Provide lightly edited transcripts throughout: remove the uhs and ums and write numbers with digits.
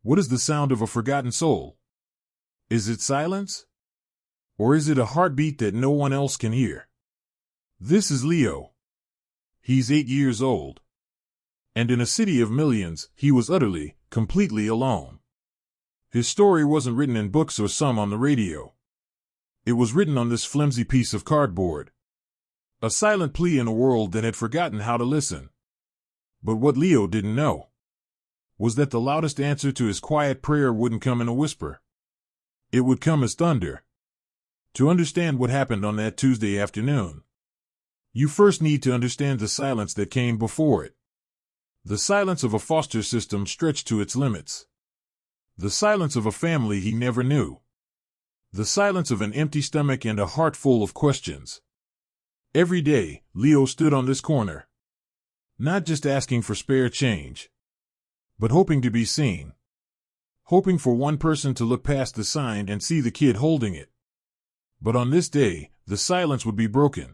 What is the sound of a forgotten soul? Is it silence? Or is it a heartbeat that no one else can hear? This is Leo. He's 8 years old. And in a city of millions, he was utterly, completely alone. His story wasn't written in books or sung on the radio. It was written on this flimsy piece of cardboard. A silent plea in a world that had forgotten how to listen. But what Leo didn't know was that the loudest answer to his quiet prayer wouldn't come in a whisper. It would come as thunder. To understand what happened on that Tuesday afternoon, you first need to understand the silence that came before it. The silence of a foster system stretched to its limits. The silence of a family he never knew. The silence of an empty stomach and a heart full of questions. Every day, Leo stood on this corner. Not just asking for spare change, but hoping to be seen. Hoping for one person to look past the sign and see the kid holding it. But on this day, the silence would be broken.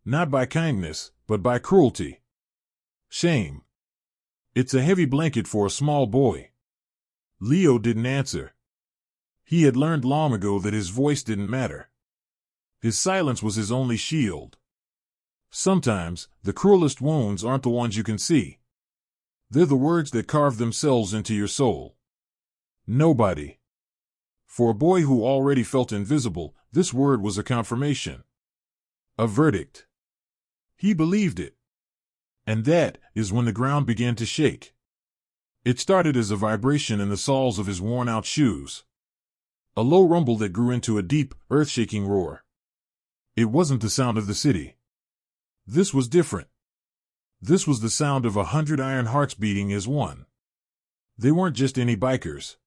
Not by kindness, but by cruelty. Shame. It's a heavy blanket for a small boy. Leo didn't answer. He had learned long ago that his voice didn't matter. His silence was his only shield. Sometimes, the cruelest wounds aren't the ones you can see. They're the words that carve themselves into your soul. Nobody. For a boy who already felt invisible, this word was a confirmation. A verdict. He believed it. And that is when the ground began to shake. It started as a vibration in the soles of his worn-out shoes. A low rumble that grew into a deep, earth-shaking roar. It wasn't the sound of the city. This was different. This was the sound of 100 iron hearts beating as one. They weren't just any bikers.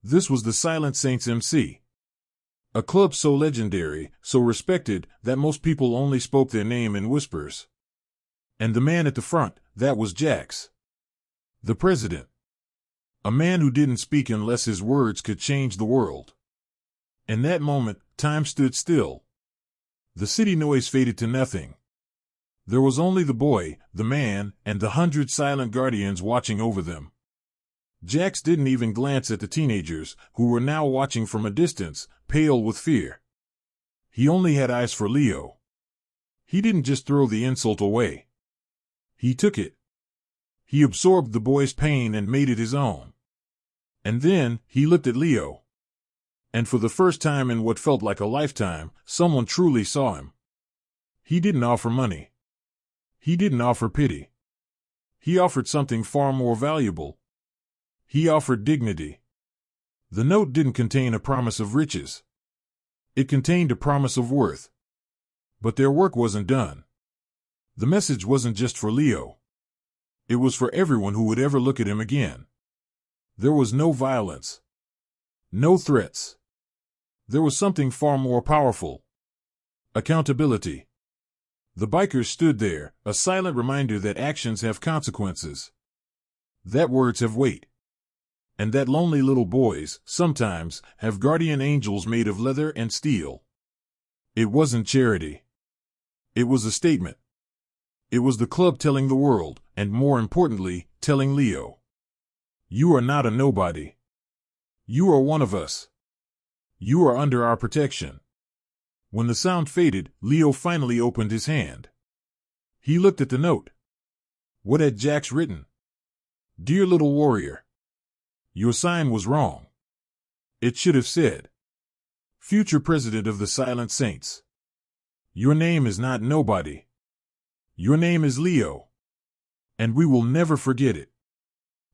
This was the Silent Saints MC. A club so legendary, so respected, that most people only spoke their name in whispers. And the man at the front, that was Jax. The president. A man who didn't speak unless his words could change the world. In that moment, time stood still. The city noise faded to nothing. There was only the boy, the man, and the 100 silent guardians watching over them. Jax didn't even glance at the teenagers, who were now watching from a distance, pale with fear. He only had eyes for Leo. He didn't just throw the insult away. He took it. He absorbed the boy's pain and made it his own. And then, he looked at Leo. And for the first time in what felt like a lifetime, someone truly saw him. He didn't offer money. He didn't offer pity. He offered something far more valuable. He offered dignity. The note didn't contain a promise of riches. It contained a promise of worth. But their work wasn't done. The message wasn't just for Leo. It was for everyone who would ever look at him again. There was no violence. No threats. There was something far more powerful. Accountability. The bikers stood there, a silent reminder that actions have consequences. That words have weight. And that lonely little boys, sometimes, have guardian angels made of leather and steel. It wasn't charity. It was a statement. It was the club telling the world, and more importantly, telling Leo. You are not a nobody. You are one of us. You are under our protection. When the sound faded, Leo finally opened his hand. He looked at the note. What had Jax written? Dear little warrior. Your sign was wrong. It should have said, Future President of the Silent Saints. Your name is not nobody. Your name is Leo. And we will never forget it.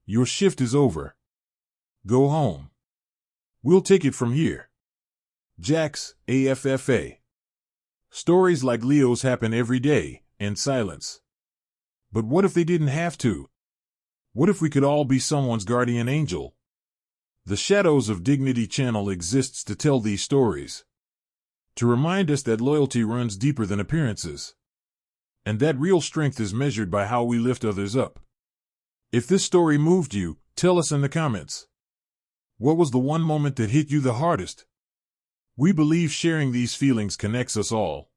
Your shift is over. Go home. We'll take it from here. Jax, AFFA. Stories like Leo's happen every day, in silence. But what if they didn't have to? What if we could all be someone's guardian angel? The Shadows of Dignity channel exists to tell these stories. To remind us that loyalty runs deeper than appearances. And that real strength is measured by how we lift others up. If this story moved you, tell us in the comments. What was the one moment that hit you the hardest? We believe sharing these feelings connects us all.